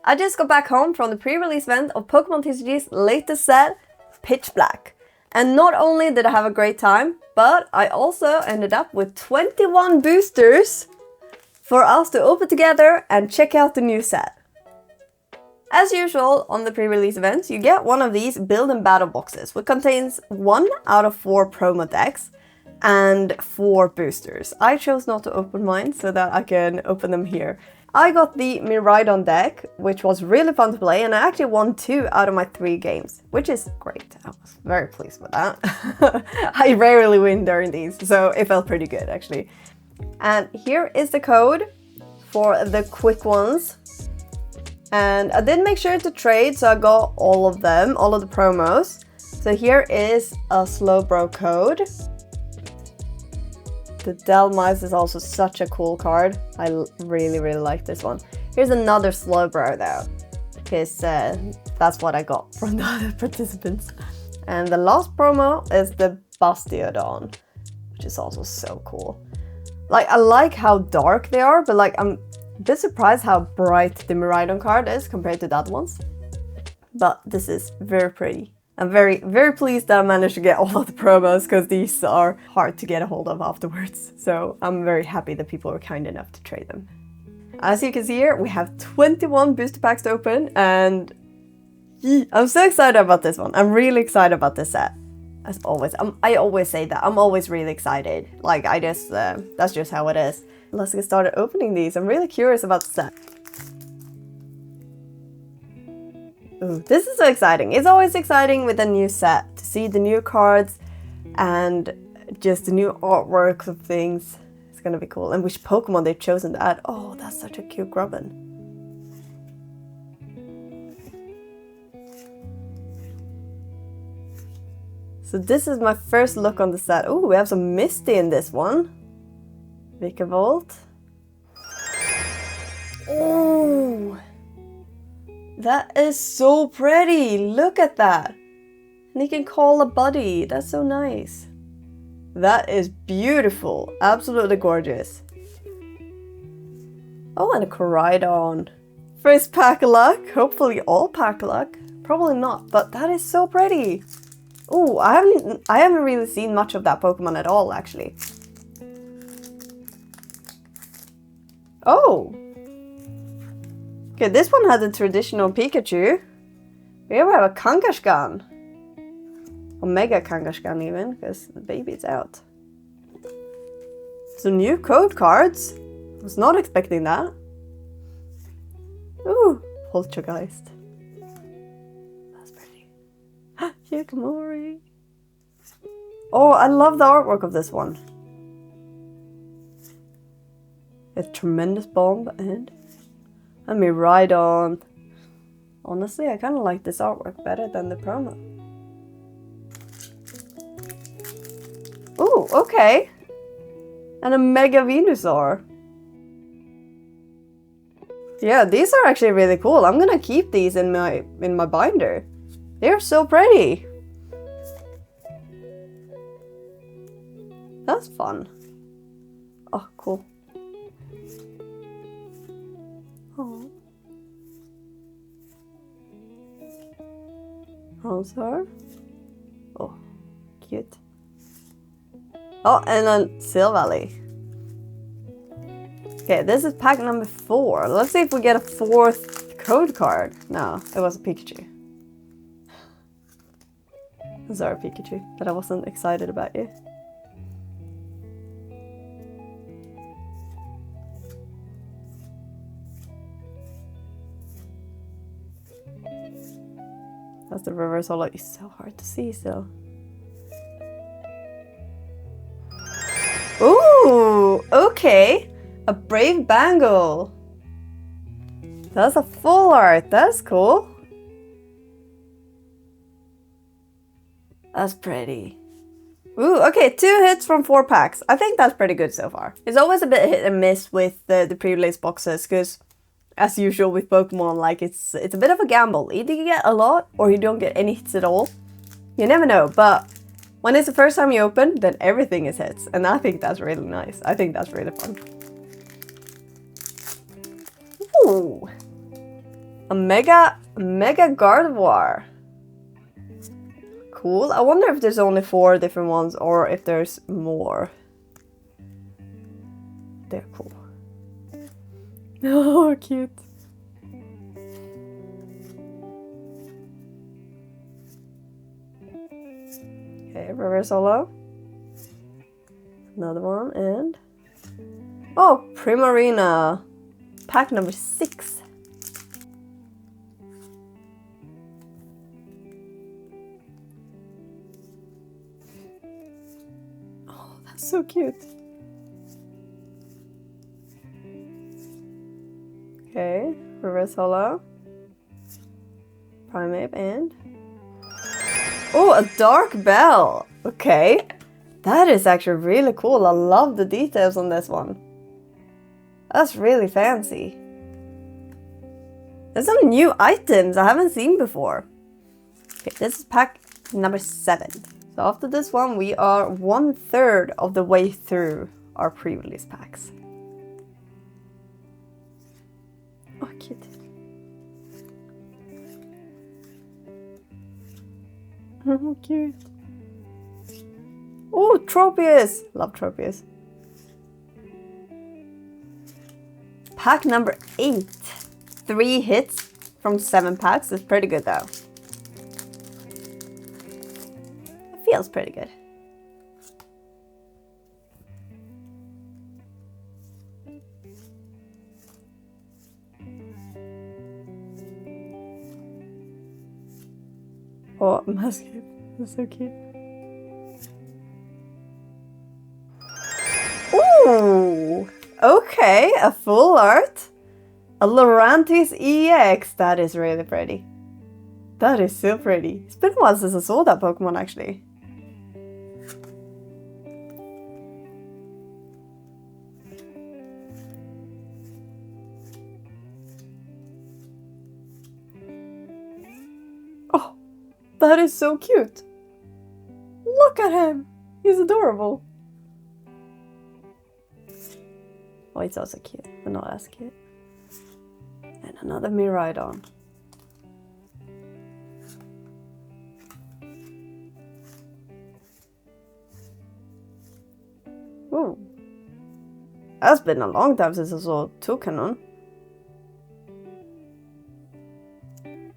I just got back home from the pre-release event of Pokémon TCG's latest set, Pitch Black. And not only did I have a great time, but I also ended up with 21 boosters for us to open together and check out the new set. As usual on the pre-release events, you get one of these build and battle boxes, which contains 1 out of 4 promo decks and 4 boosters. I chose not to open mine so that I can open them here. I got the Miraidon deck, which was really fun to play, and I actually won 2 out of my 3 games, which is great. I was very pleased with that. I rarely win during these, so it felt pretty good actually. And here is the code for the quick ones. And I did make sure to trade, so I got all of them, all of the promos. So here is a Slowbro code. The Delmice is also such a cool card. I really like this one. Here's another Slowbro though, because that's what I got from the other participants. And the last promo is the Bastiodon, which is also so cool. Like, I like how dark they are, but like I'm a bit surprised how bright the Miraidon card is compared to the other ones. But this is very pretty. I'm very pleased that I managed to get all of the promos, because these are hard to get a hold of afterwards. So I'm very happy that people were kind enough to trade them. As you can see here, we have 21 booster packs to open, and I'm so excited about this one. I'm really excited about this set. As always, I always say that. I'm always really excited. Like, that's just how it is. Let's get started opening these. I'm really curious about the set. Ooh, this is so exciting. It's always exciting with a new set to see the new cards and just the new artworks of things. It's gonna be cool. And which Pokemon they've chosen to add. Oh, that's such a cute Grubbin. So this is my first look on the set. Oh, we have some Misty in this one. Vikavolt. Oh! That is so pretty! Look at that! And you can call a buddy. That's so nice. That is beautiful. Absolutely gorgeous. Oh, and a Koraidon. First pack of luck. Hopefully all pack of luck. Probably not, but that is so pretty. Oh, I haven't really seen much of that Pokemon at all, actually. Oh! Okay, this one has a traditional Pikachu. We ever have a Kangaskhan. Omega Kangaskhan even, because the baby's out. Some new code cards. Was not expecting that. Ooh, Poltergeist. That's pretty. Yakamori. Oh, I love the artwork of this one. A tremendous bomb and a Miraidon. Honestly, I kind of like this artwork better than the promo. Ooh, okay. And a Mega Venusaur. Yeah, these are actually really cool. I'm gonna keep these in my binder. They're so pretty. That's fun. Oh, cool. Oh. Rosar. Oh, cute. Oh, and then Silvally. Okay, this is pack number 4. Let's see if we get a 4th code card. No, it was a Pikachu. Sorry, Pikachu, that I wasn't excited about you. That's the reverse holo. It's so hard to see still. Ooh, okay. A Brave Bangle. That's a full art. That's cool. That's pretty. Ooh, okay, 2 hits from 4 packs. I think that's pretty good so far. It's always a bit hit and miss with the pre-release boxes, because as usual with Pokemon, like it's a bit of a gamble. Either you get a lot or you don't get any hits at all. You never know, but when it's the first time you open, then everything is hits. And I think that's really nice. I think that's really fun. Ooh. A Mega Gardevoir. Cool. I wonder if there's only 4 different ones or if there's more. They're cool. Oh, cute. Okay, reverse holo. Another one and... Oh, Primarina. Pack number 6. Oh, that's so cute. Okay, reverse holo. Primeape and... Oh, a Dark Bell! Okay. That is actually really cool. I love the details on this one. That's really fancy. There's some new items I haven't seen before. Okay, this is pack number 7. So after this one, we are 1/3 of the way through our pre-release packs. Oh, cute. Oh, cute. Oh, Tropius! Love Tropius. Pack number 8. 3 hits from 7 packs. It's pretty good though. It feels pretty good. Oh, Musket. That's so cute. Ooh! Okay, a full art. A Lurantis EX. That is really pretty. That is so pretty. It's been a while since I saw that Pokemon actually. Oh, that is so cute. Look at him. He's adorable. Oh, it's also cute, but not as cute. And another Miraidon. Ooh. That's been a long time since I saw Toucanon.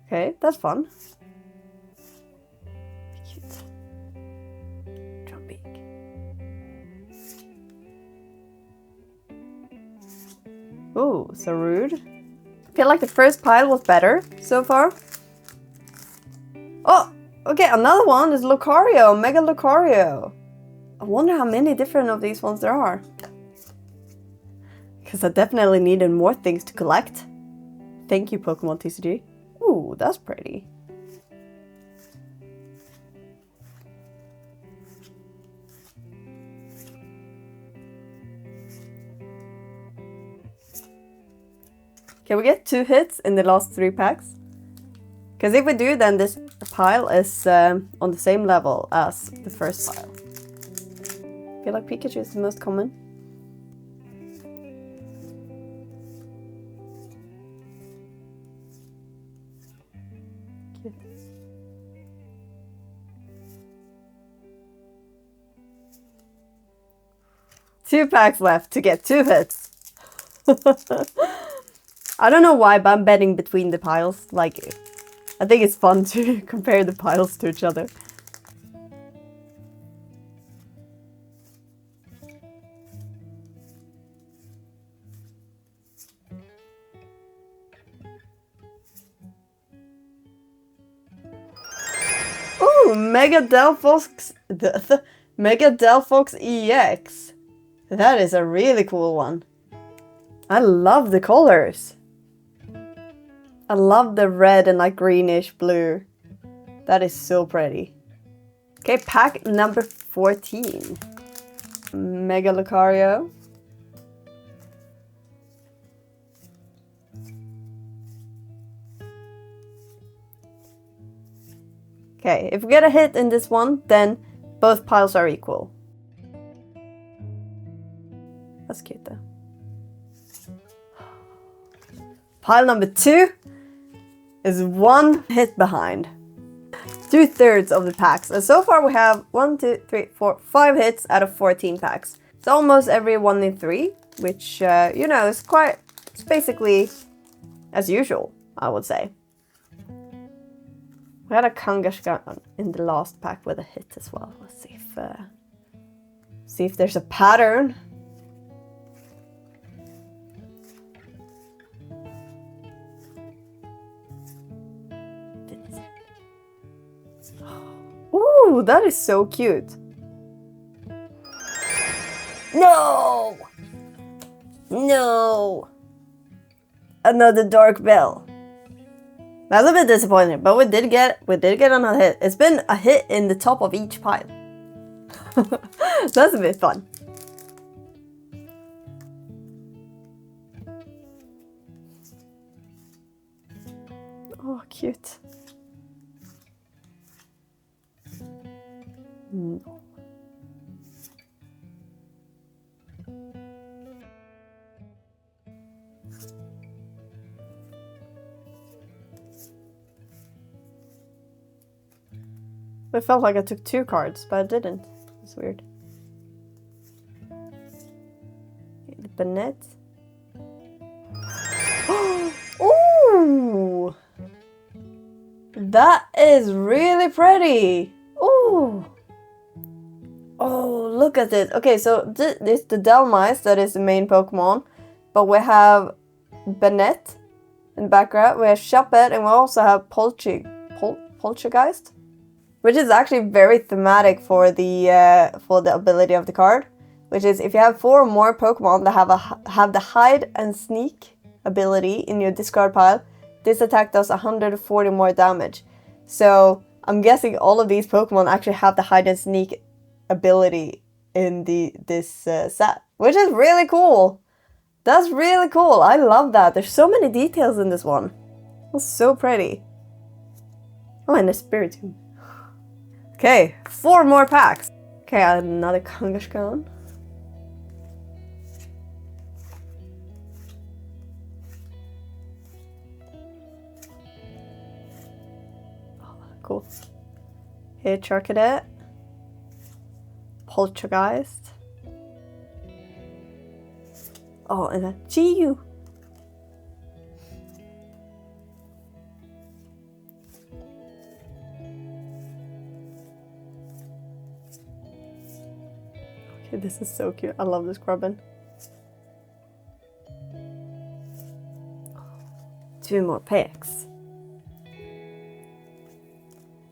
Okay, that's fun. Cute. Jumping. Ooh, so rude. I feel like the first pile was better so far. Oh, okay, another one is Lucario, Mega Lucario. I wonder how many different of these ones there are. Because I definitely needed more things to collect. Thank you, Pokémon TCG. Ooh, that's pretty. Can we get 2 hits in the last 3 packs? Because if we do, then this pile is on the same level as the first pile. I feel like Pikachu is the most common. Cute. Two packs left to get 2 hits. I don't know why, but I'm betting between the piles. Like, I think it's fun to compare the piles to each other. Ooh, Mega Delphox, Mega Delphox EX. That is a really cool one. I love the colors. I love the red and like greenish blue. That is so pretty. Okay, pack number 14. Mega Lucario. Okay, if we get a hit in this one, then both piles are equal. That's cute though. Pile number 2. is 1 hit behind. 2/3 of the packs. And so far we have 1, 2, 3, 4, 5 hits out of 14 packs. It's almost every 1 in 3, which, you know, is quite, it's basically as usual, I would say. We had a Kangaskhan in the last pack with a hit as well. Let's see if there's a pattern. Ooh, that is so cute. No! No! Another Dark Bell. That's a bit disappointing, but we did get another hit. It's been a hit in the top of each pile. That's a bit fun. Oh, cute. No. It felt like I took 2 cards, but I didn't. It's weird. The Bennett. Ooh! That is really pretty! Ooh! Oh, look at this. Okay, so this is the Delmice, that is the main Pokemon. But we have Bennett in the background. We have Shuppet, and we also have Poltergeist. Which is actually very thematic for the ability of the card, which is if you have 4 or more Pokemon that have the hide and sneak ability in your discard pile, this attack does 140 more damage. So I'm guessing all of these Pokemon actually have the hide and sneak ability in this set, which is really cool. That's really cool. I love that. There's so many details in this one. It's so pretty. Oh, and the Spiritomb. Okay, 4 more packs. Okay, I have another Kangaskhan. Oh, cool. Here, Charcadet. Poltergeist. Oh, and a Chiyu. This is so cute. I love this Grubbin. 2 more packs.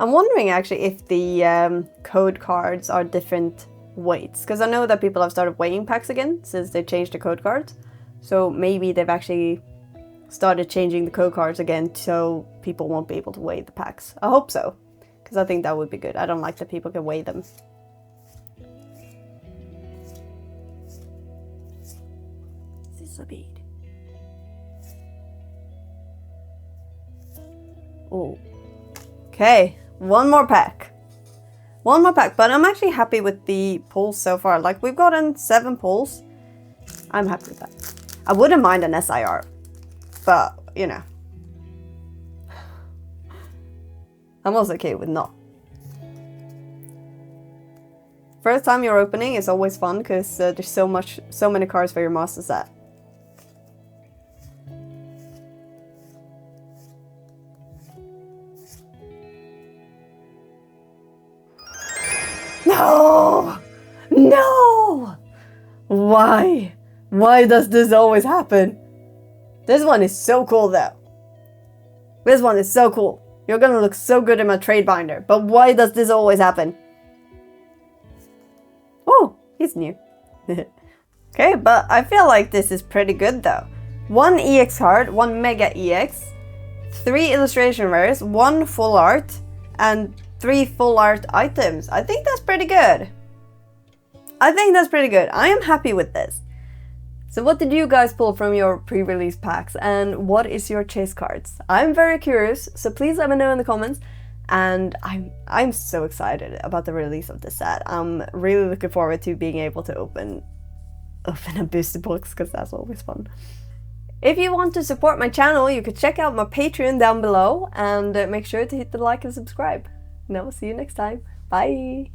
I'm wondering actually if the code cards are different weights. Because I know that people have started weighing packs again since they changed the code cards. So maybe they've actually started changing the code cards again so people won't be able to weigh the packs. I hope so. Because I think that would be good. I don't like that people can weigh them. Bead. Oh, okay. 1 more pack. 1 more pack, but I'm actually happy with the pulls so far. Like, we've gotten 7 pulls. I'm happy with that. I wouldn't mind an SIR, but you know, I'm also okay with not. First time you're opening is always fun because there's so many cards for your master set. No! No! Why? Why does this always happen? This one is so cool though. This one is so cool. You're gonna look so good in my trade binder. But why does this always happen? Oh, he's new. Okay, but I feel like this is pretty good though. 1 EX card, 1 Mega EX, 3 illustration rares, 1 full art, and 3 full art items. I think that's pretty good. I think that's pretty good. I am happy with this. So what did you guys pull from your pre-release packs and what is your chase cards? I'm very curious, so please let me know in the comments. And I'm so excited about the release of this set. I'm really looking forward to being able to open a booster box because that's always fun. If you want to support my channel, you could check out my Patreon down below, and make sure to hit the like and subscribe. And I will see you next time. Bye!